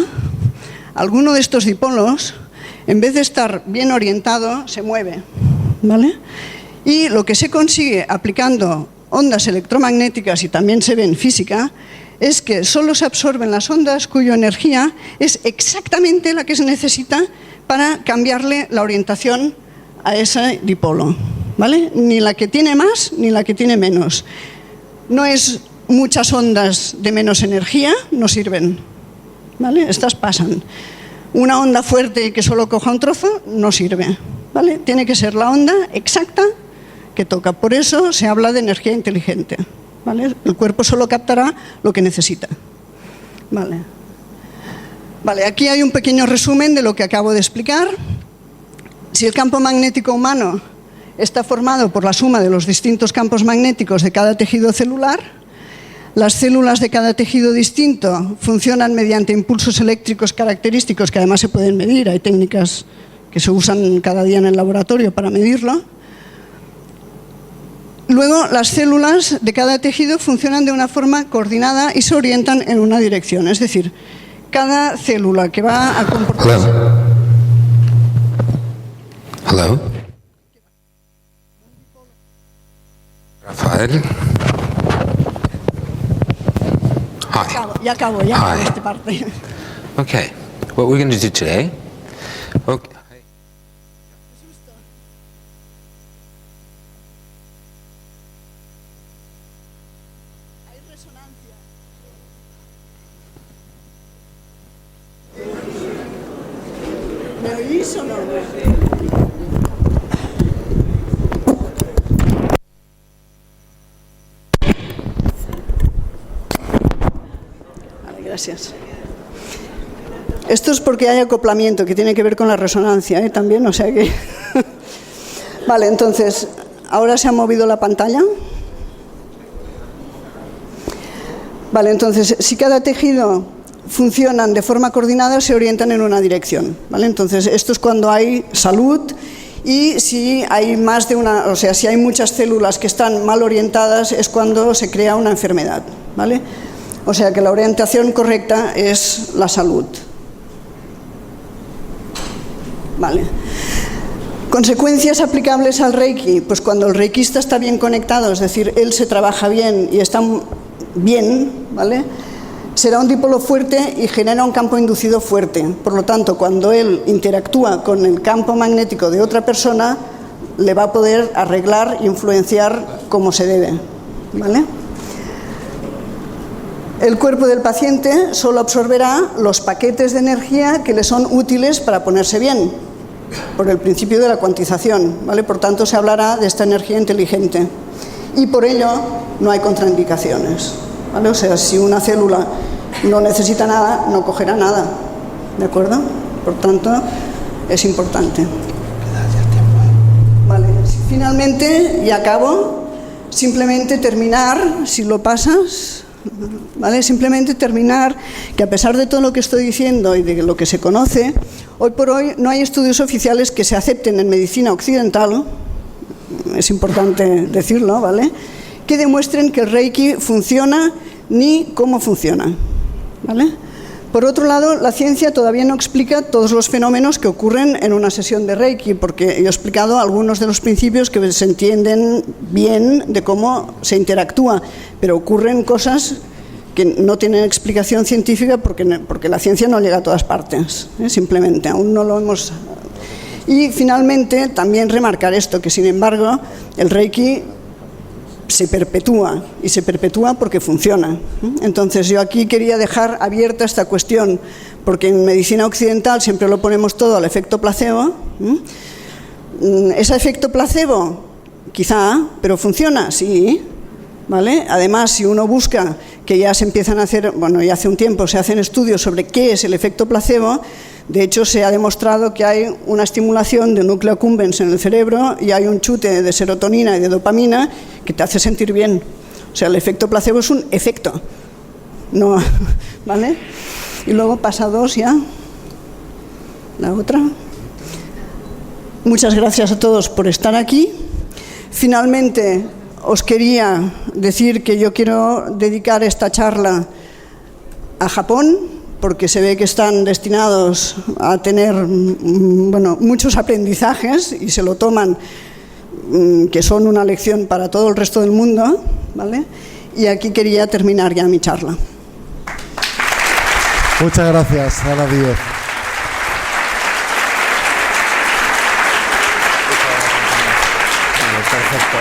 alguno de estos dipolos, en vez de estar bien orientado, se mueve, ¿vale? Y lo que se consigue aplicando ondas electromagnéticas, y también se ve en física, es que solo se absorben las ondas cuya energía es exactamente la que se necesita para cambiarle la orientación a ese dipolo, ¿vale? Ni la que tiene más ni la que tiene menos. No es muchas ondas de menos energía, no sirven, ¿vale? Estas pasan. Una onda fuerte que solo coja un trozo no sirve, ¿vale? Tiene que ser la onda exacta que toca. Por eso se habla de energía inteligente, ¿vale? El cuerpo solo captará lo que necesita. Vale, aquí hay un pequeño resumen de lo que acabo de explicar. Si el campo magnético humano está formado por la suma de los distintos campos magnéticos de cada tejido celular, Las células de cada tejido distinto funcionan mediante impulsos eléctricos característicos que además se pueden medir. Hay técnicas que se usan cada día en el laboratorio para medirlo. Luego, las células de cada tejido funcionan de una forma coordinada y se orientan en una dirección. Es decir, cada célula que va a comportarse... Hello. Rafael. Hi. Ya acabo esta parte. Okay. What we're going to do today. Okay. Hay resonancia. ¿Me oís o no? Gracias. Esto es porque hay acoplamiento que tiene que ver con la resonancia, también, o sea que... Vale, entonces, ahora se ha movido la pantalla. Vale, entonces, si cada tejido funcionan de forma coordinada, se orientan en una dirección, ¿vale? Entonces, esto es cuando hay salud y si hay más de una, o sea, si hay muchas células que están mal orientadas, es cuando se crea una enfermedad, ¿vale? O sea que la orientación correcta es la salud. Vale. Consecuencias aplicables al Reiki. Pues cuando el reikista está bien conectado, es decir, él se trabaja bien y está bien, ¿vale? Será un dipolo fuerte y genera un campo inducido fuerte. Por lo tanto, cuando él interactúa con el campo magnético de otra persona, le va a poder arreglar e influenciar como se debe, ¿vale? El cuerpo del paciente solo absorberá los paquetes de energía que le son útiles para ponerse bien, por el principio de la cuantización, ¿vale? Por tanto, se hablará de esta energía inteligente. Y por ello, no hay contraindicaciones, ¿vale? O sea, si una célula no necesita nada, no cogerá nada, ¿de acuerdo? Por tanto, es importante. Vale, finalmente, y acabo, simplemente terminar, si lo pasas... ¿Vale? Simplemente terminar que a pesar de todo lo que estoy diciendo y de lo que se conoce, hoy por hoy no hay estudios oficiales que se acepten en medicina occidental, es importante decirlo, ¿vale?, que demuestren que el Reiki funciona ni cómo funciona, ¿vale? Por otro lado, la ciencia todavía no explica todos los fenómenos que ocurren en una sesión de Reiki, porque yo he explicado algunos de los principios que se entienden bien de cómo se interactúa, pero ocurren cosas que no tienen explicación científica porque la ciencia no llega a todas partes, simplemente, aún no lo hemos... Y finalmente, también remarcar esto, que sin embargo, el Reiki se perpetúa, y se perpetúa porque funciona. Entonces yo aquí quería dejar abierta esta cuestión, porque en medicina occidental siempre lo ponemos todo al efecto placebo. ¿Ese efecto placebo? Quizá, pero funciona, sí, ¿vale? Además, si uno busca, que ya se empiezan a hacer, bueno, ya hace un tiempo se hacen estudios sobre qué es el efecto placebo. De hecho, se ha demostrado que hay una estimulación de núcleo accumbens en el cerebro y hay un chute de serotonina y de dopamina que te hace sentir bien. O sea, el efecto placebo es un efecto, no, ¿vale? Y luego pasa 2 ya, la otra. Muchas gracias a todos por estar aquí. Finalmente, os quería decir que yo quiero dedicar esta charla a Japón, porque se ve que están destinados a tener, bueno, muchos aprendizajes y se lo toman, que son una lección para todo el resto del mundo, ¿vale? Y aquí quería terminar ya mi charla. Muchas gracias, Ana Díez. Perfecto.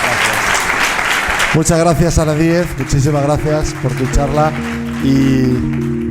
Gracias. Muchas gracias, Ana Díez. Muchísimas gracias por tu charla y